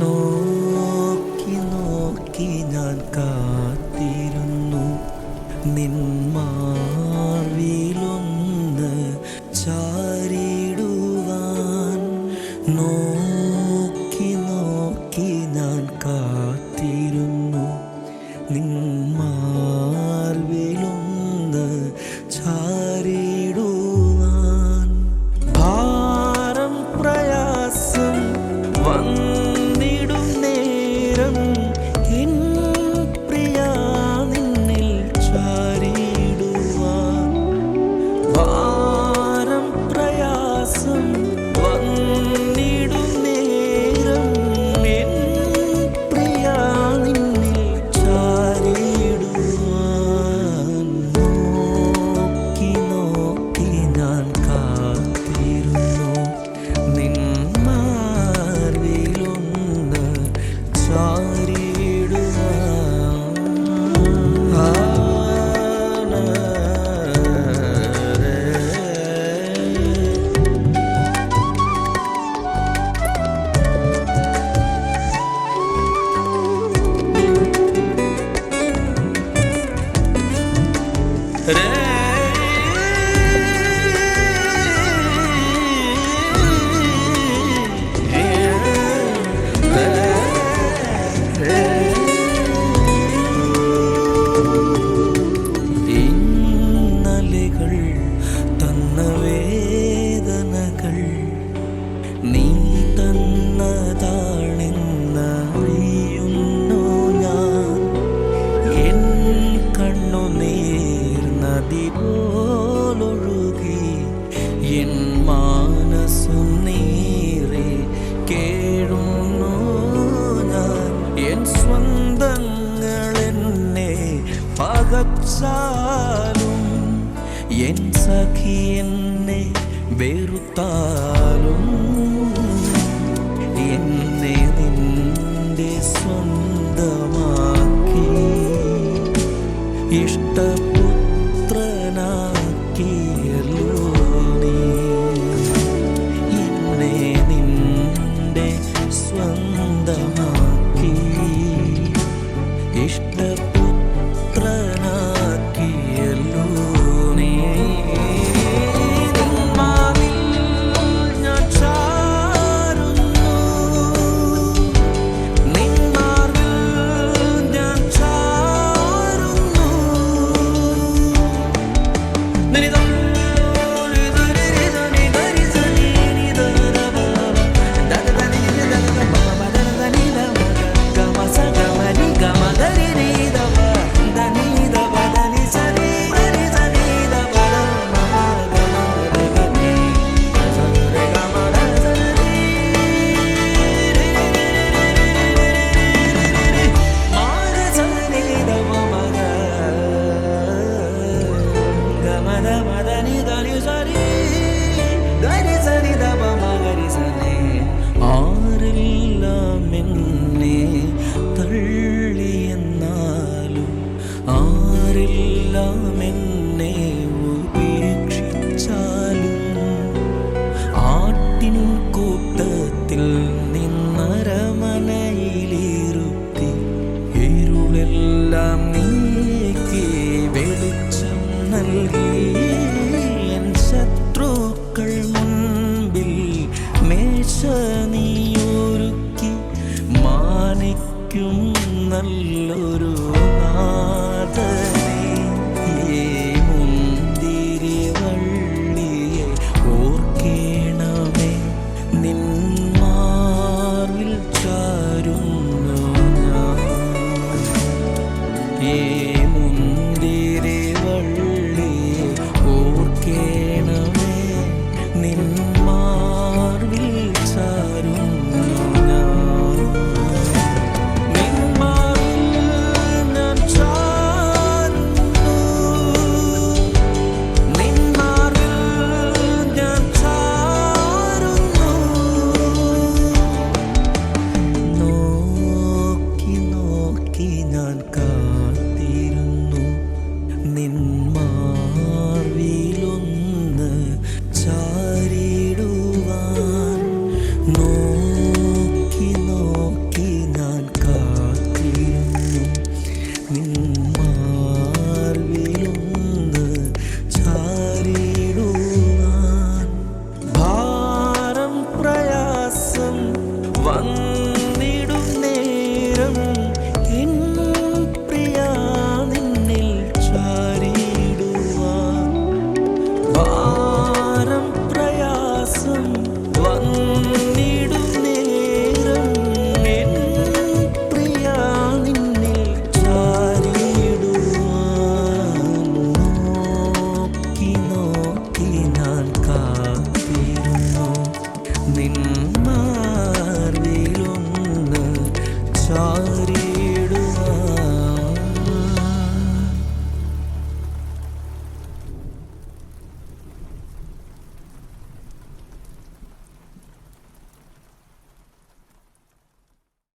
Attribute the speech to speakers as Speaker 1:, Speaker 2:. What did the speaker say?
Speaker 1: നോക്കി നോക്കി ഞാൻ കാത്തിരുന്നു നിന്മാർവിലൊന്ന് ചാരിടുവാൻ. നോക്കി നോക്കി ഞാൻ കാത്തിരുന്നു നിന്മാർവിലൊന്ന് ചാരിടുവാൻ. ഭാരം പ്രയാസം വന്നിടും നേരം എൻ പ്രിയ നിന്നിൽ ചാരിടുവാൻ. ഭാരം പ്രയാസം വന്നിടും നേരം എൻ പ്രിയ നിന്നിൽ ചാരിടുവാൻ. നോക്കി നോക്കി ഞാൻ കാത്തിരുന്നു നിന്മാർവിലൊന്ന് ചാരിടുവാൻ. ഇന്നലെകൾ തന്ന വേദനകൾ നീ തന്നതാണെന്നറിയുന്നു ഞാൻ. എൻ കണ്ണുനീർ നദി പോലൊഴുകി എൻ മാനസം നീറെ കേഴുന്നു ഞാൻ. എൻ സ്വന്തങ്ങൾ എന്നെ പകച്ചാലും എൻ സഖി എന്നെ വെറുത്താലും എന്നെ നിന്റെ സ്വന്തമാക്കി ഇഷ്ടപുത്രനാക്കിയല്ലോ നീ. എന്നെ നിന്റെ സ്വന്തമാക്കി ഇഷ്ടപുത്രനാക്കിയല്ലോ നീ. നിന്മാറിൽ ഞാൻ ചാരുന്നു, നിന്മാറിൽ ഞാൻ ചാരുന്നു. ആരെല്ലാം എന്നെ തള്ളിയെന്നാലും ആരെല്ലാം എന്നെ ഉപേക്ഷിച്ചാലും ആട്ടിൻ കൂട്ടത്തിൽ നിന്നരമനയിലിരുത്തി ഇരുളെല്ലാം നീക്കി വെളിച്ചം നൽകി. എൻ ശത്രുക്കൾ മുൻപിൽ മേശ നീയൊരുക്കി മാനിക്കും നല്ലൊരു നാഥൻ.